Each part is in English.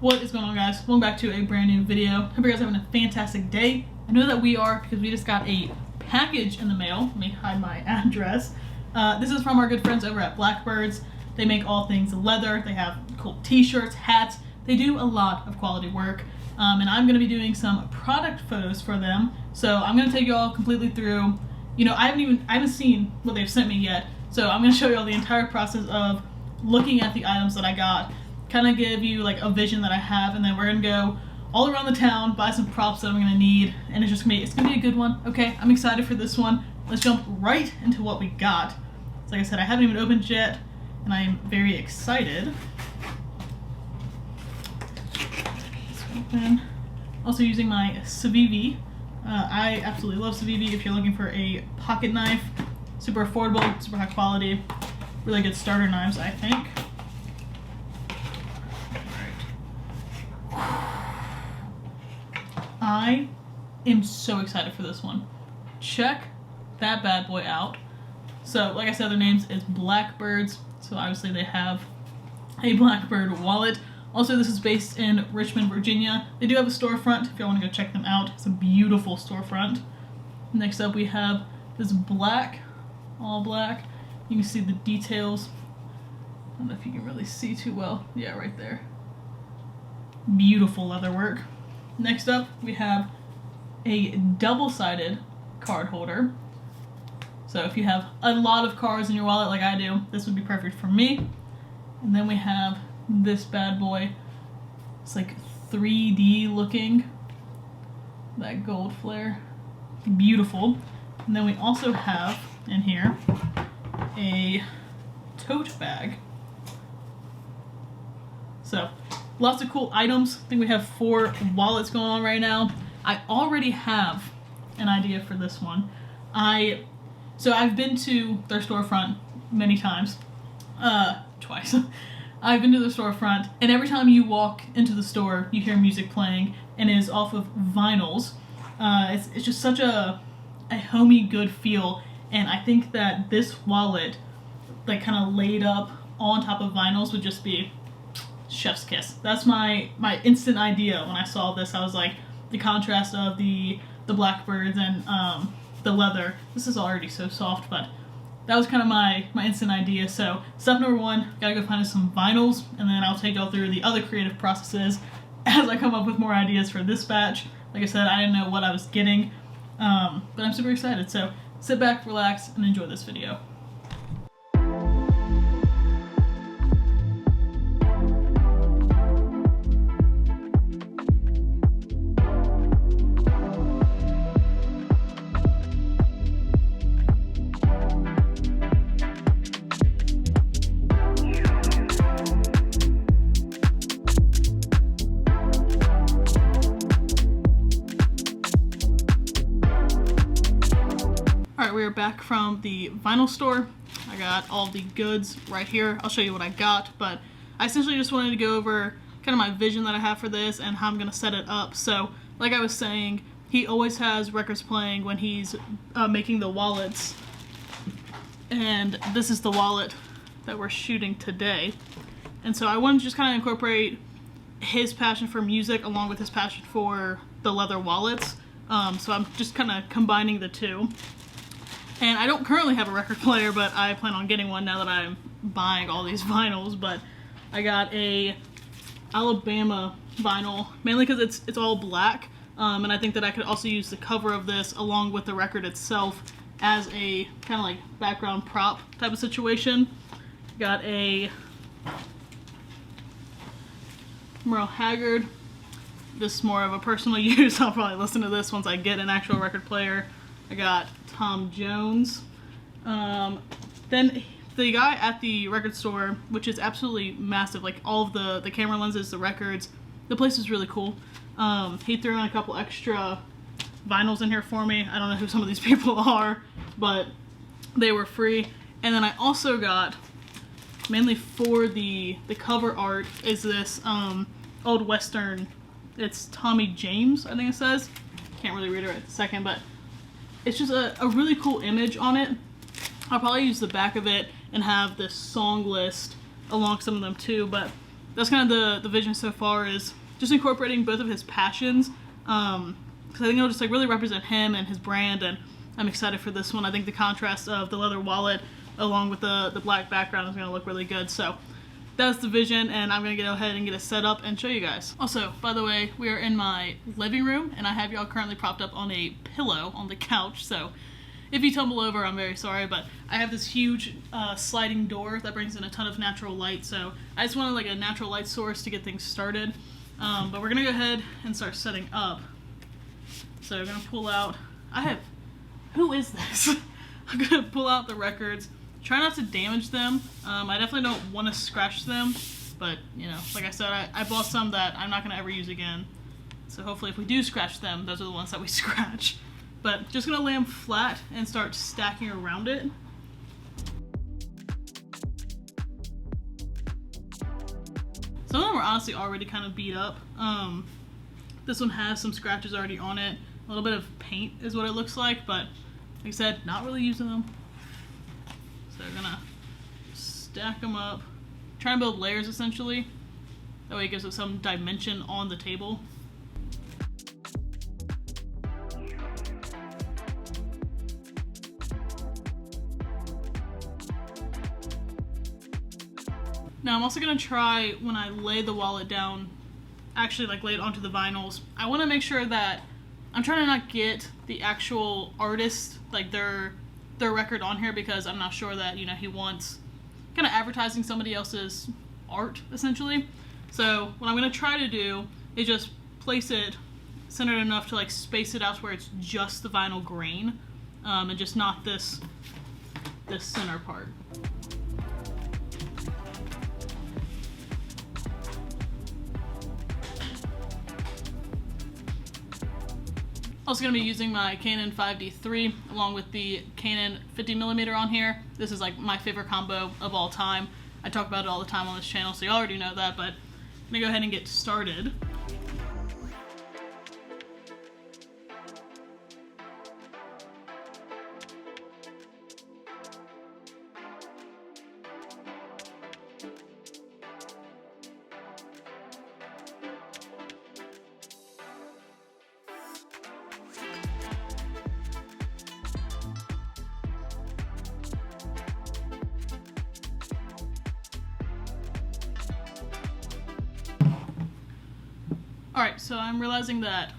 What is going on, guys? Welcome back to a brand new video. Hope you guys are having a fantastic day. I know that we are because we just got a package in the mail. Let me hide my address. This is from our good friends over at Blackbirds. They make all things leather. They have cool t-shirts, hats. They do a lot of quality work. And I'm going to be doing some product photos for them. So I'm going to take you all completely through. You know, I haven't seen what they've sent me yet. So I'm going to show you all the entire process of looking at the items that I got. Kind of give you like a vision that I have, and then we're gonna go all around the town, buy some props that I'm gonna need, and it's gonna be a good one. Okay, I'm excited for this one. Let's jump right into what we got. So like I said, I haven't even opened yet, and I am very excited. Let's open. Also using my Civivi. I absolutely love Civivi. If you're looking for a pocket knife, super affordable, super high quality, really good starter knives, I think. I am so excited for this one. Check that bad boy out. So, like I said, their names is Blackbirds. So obviously they have a Blackbird wallet. Also, this is based in Richmond, Virginia. They do have a storefront if y'all want to go check them out. It's a beautiful storefront. Next up we have this black, all black. You can see the details. I don't know if you can really see too well. Yeah, right there. Beautiful leather work. Next up, we have a double-sided card holder. So if you have a lot of cards in your wallet like I do, this would be perfect for me. And then we have this bad boy. It's like 3D looking. That gold flare. Beautiful. And then we also have in here a tote bag. So lots of cool items. I think we have 4 wallets going on right now. I already have an idea for this one. So I've been to their storefront many times. Twice. I've been to the storefront, and every time you walk into the store, you hear music playing, and it is off of vinyls. It's just such a homey, good feel, and I think that this wallet, like kind of laid up on top of vinyls, would just be chef's kiss. That's my instant idea when I saw this. I was like, the contrast of the Blackbirds and the leather. This is already so soft, but that was kind of my instant idea. So step number 1, gotta go find us some vinyls, and then I'll take y'all through the other creative processes as I come up with more ideas for this batch. Like I said, I didn't know what I was getting, but I'm super excited. So sit back, relax, and enjoy this video. Alright, we are back from the vinyl store. I got all the goods right here. I'll show you what I got, but I essentially just wanted to go over kind of my vision that I have for this and how I'm going to set it up. So, like I was saying, he always has records playing when he's making the wallets, and this is the wallet that we're shooting today. And so I wanted to just kind of incorporate his passion for music along with his passion for the leather wallets. So I'm just kind of combining the two. And I don't currently have a record player, but I plan on getting one now that I'm buying all these vinyls. But I got a Alabama vinyl, mainly because it's all black. And I think that I could also use the cover of this along with the record itself as a kind of like background prop type of situation. Got a Merle Haggard. This is more of a personal use. I'll probably listen to this once I get an actual record player. I got Tom Jones. Then the guy at the record store, which is absolutely massive, like all of the camera lenses, the records, the place is really cool. He threw in a couple extra vinyls in here for me. I don't know who some of these people are, but they were free. And then I also got, mainly for the cover art, is this old Western. It's Tommy James, I think it says. Can't really read it right this second, but it's just a really cool image on it. I'll probably use the back of it and have this song list along some of them too, but that's kind of the vision so far, is just incorporating both of his passions. Because I think it'll just like really represent him and his brand, and I'm excited for this one. I think the contrast of the leather wallet along with the black background is going to look really good. So that's the vision, and I'm going to go ahead and get it set up and show you guys. Also, by the way, we are in my living room, and I have y'all currently propped up on a pillow on the couch, so if you tumble over, I'm very sorry, but I have this huge sliding door that brings in a ton of natural light, so I just wanted like a natural light source to get things started. But we're gonna go ahead and start setting up. So we're gonna pull out, who is this? I'm gonna pull out the records, try not to damage them. I definitely don't want to scratch them, but you know, like I said, I bought some that I'm not gonna ever use again. So hopefully if we do scratch them, those are the ones that we scratch. But just gonna lay them flat and start stacking around it. Some of them are honestly already kind of beat up. This one has some scratches already on it. A little bit of paint is what it looks like, but like I said, not really using them. So we're gonna stack them up. Try and build layers essentially. That way it gives us some dimension on the table. Now I'm also going to try, when I lay the wallet down, actually like lay it onto the vinyls, I want to make sure that I'm trying to not get the actual artist, like their record on here, because I'm not sure that, you know, he wants kind of advertising somebody else's art essentially. So what I'm going to try to do is just place it centered enough to like space it out to where it's just the vinyl grain, and just not this center part. Also going to be using my Canon 5D3 along with the Canon 50mm on here. This is like my favorite combo of all time. I talk about it all the time on this channel, so you already know that, but I'm going to go ahead and get started. Alright, so I'm realizing that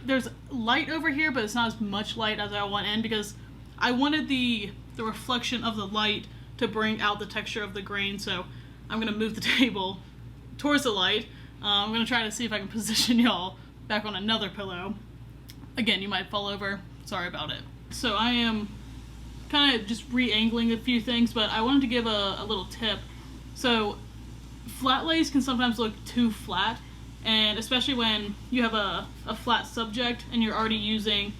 there's light over here, but it's not as much light as I want in, because I wanted the reflection of the light to bring out the texture of the grain, so I'm going to move the table towards the light. I'm going to try to see if I can position y'all back on another pillow. Again, you might fall over, sorry about it. So I am kind of just re-angling a few things, but I wanted to give a little tip. So flat lays can sometimes look too flat, and especially when you have a flat subject and you're already using,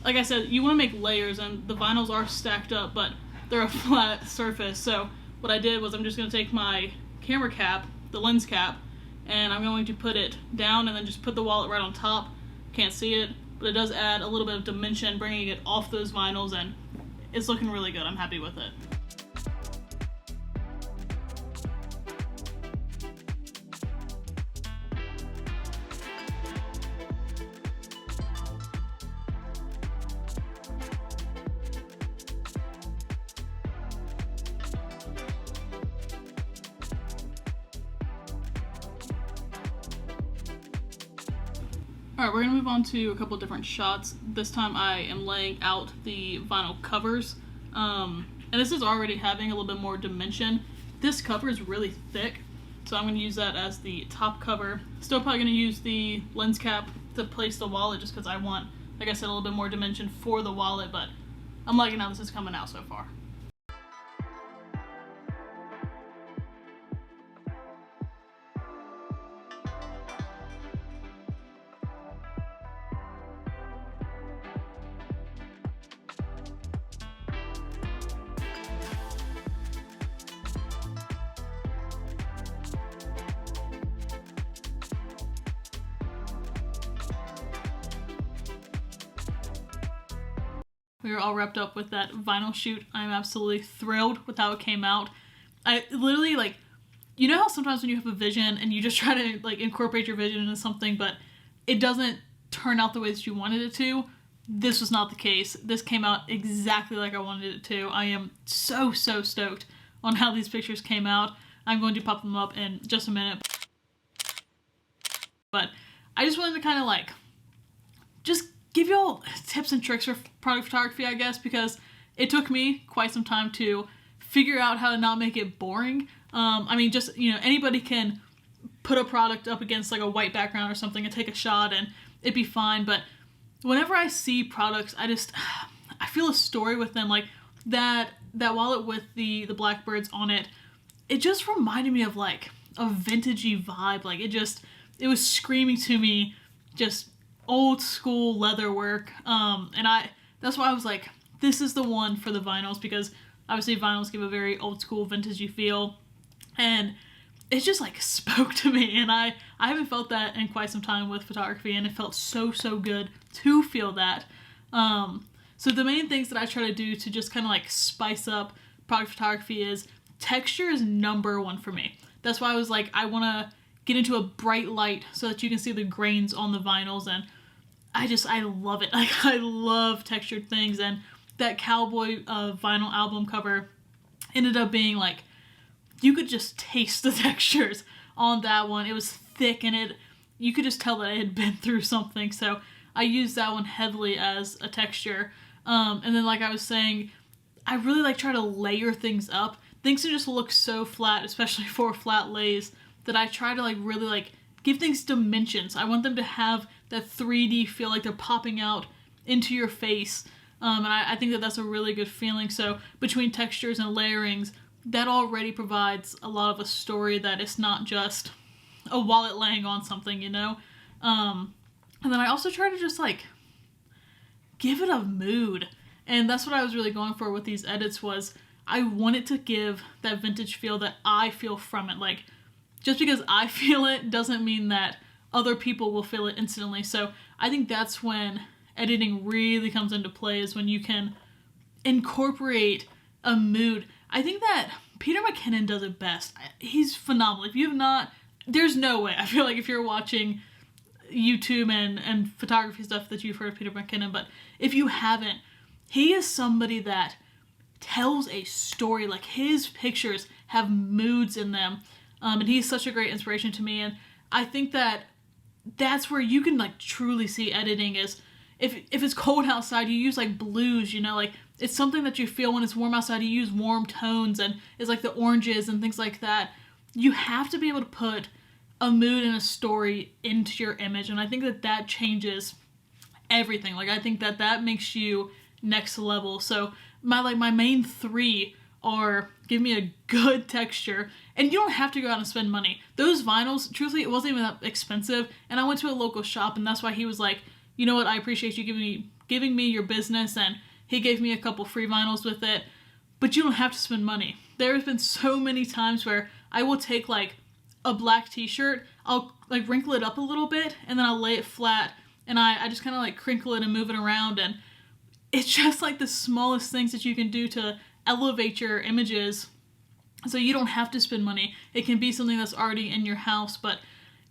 like I said, you want to make layers, and the vinyls are stacked up, but they're a flat surface. So what I did was I'm just going to take my camera cap, the lens cap, and I'm going to put it down and then just put the wallet right on top. Can't see it, but it does add a little bit of dimension, bringing it off those vinyls, and it's looking really good. I'm happy with it. Alright, we're going to move on to a couple different shots. This time I am laying out the vinyl covers. And this is already having a little bit more dimension. This cover is really thick, so I'm going to use that as the top cover. Still probably going to use the lens cap to place the wallet, just because I want, like I said, a little bit more dimension for the wallet, but I'm liking how this is coming out so far. We were all wrapped up with that vinyl shoot. I'm absolutely thrilled with how it came out. I literally, like, you know how sometimes when you have a vision and you just try to like incorporate your vision into something, but it doesn't turn out the way that you wanted it to? This was not the case. This came out exactly like I wanted it to. I am so stoked on how these pictures came out. I'm going to pop them up in just a minute. But I just wanted to kind of like just give y'all tips and tricks for product photography, I guess, because it took me quite some time to figure out how to not make it boring. I mean, just, you know, anybody can put a product up against like a white background or something and take a shot and it'd be fine, but whenever I see products, I feel a story with them. Like that wallet with the blackbirds on it, it just reminded me of like a vintagey vibe. Like it was screaming to me just old school leather work. And that's why I was like, this is the one for the vinyls, because obviously vinyls give a very old school vintagey feel, and it just like spoke to me, and I haven't felt that in quite some time with photography, and it felt so good to feel that. So the main things that I try to do to just kind of like spice up product photography is texture is number one for me. That's why I was like, I want to get into a bright light so that you can see the grains on the vinyls, and I love it. Like, I love textured things, and that cowboy vinyl album cover ended up being like, you could just taste the textures on that one. It was thick, and you could just tell that it had been through something, so I used that one heavily as a texture. And then like I was saying, I really like try to layer things up. Things that just look so flat, especially for flat lays, that I try to like really like give things dimensions. I want them to have that 3D feel, like they're popping out into your face. And I think that that's a really good feeling. So between textures and layerings, that already provides a lot of a story, that it's not just a wallet laying on something, you know? And then I also try to just like give it a mood. And that's what I was really going for with these edits, was I wanted to give that vintage feel that I feel from it. Like, just because I feel it doesn't mean that other people will feel it instantly. So I think that's when editing really comes into play, is when you can incorporate a mood. I think that Peter McKinnon does it best. He's phenomenal. If you have not, there's no way. I feel like if you're watching YouTube and photography stuff that you've heard of Peter McKinnon, but if you haven't, he is somebody that tells a story. Like, his pictures have moods in them, and he's such a great inspiration to me. And I think that that's where you can like truly see editing, is if it's cold outside, you use like blues, you know, like it's something that you feel. When it's warm outside, you use warm tones, and it's like the oranges and things like that. You have to be able to put a mood and a story into your image, and I think that that changes everything. Like, I think that that makes you next level. So my main three are: give me a good texture, and you don't have to go out and spend money. Those vinyls, truthfully, it wasn't even that expensive, and I went to a local shop, and that's why he was like, you know what, I appreciate you giving me your business, and he gave me a couple free vinyls with it. But you don't have to spend money. There's been so many times where I will take like a black t-shirt, I'll like wrinkle it up a little bit, and then I'll lay it flat, and I just kind of like crinkle it and move it around, and it's just like the smallest things that you can do to elevate your images, so you don't have to spend money. It can be something that's already in your house, but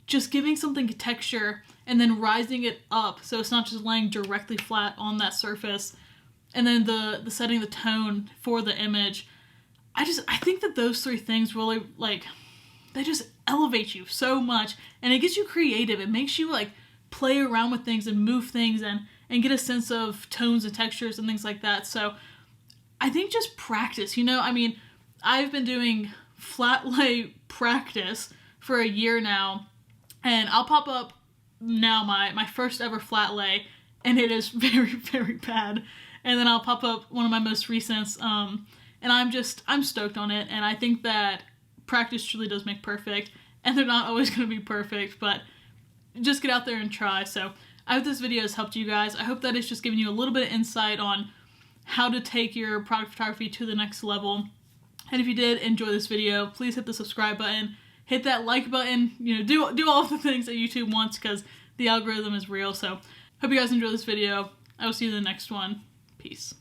just giving something texture and then rising it up so it's not just laying directly flat on that surface, and then the setting the tone for the image. I think that those three things really, like, they just elevate you so much, and it gets you creative. It makes you like play around with things and move things and get a sense of tones and textures and things like that. So I think just practice, you know? I mean, I've been doing flat lay practice for a year now, and I'll pop up now my first ever flat lay, and it is very, very bad. And then I'll pop up one of my most recents, and I'm stoked on it, and I think that practice truly does make perfect, and they're not always going to be perfect, but just get out there and try. So I hope this video has helped you guys. I hope that it's just given you a little bit of insight on how to take your product photography to the next level. And if you did enjoy this video, please hit the subscribe button, hit that like button, you know, do all of the things that YouTube wants, because the algorithm is real. So hope you guys enjoy this video. I will see you in the next one. Peace.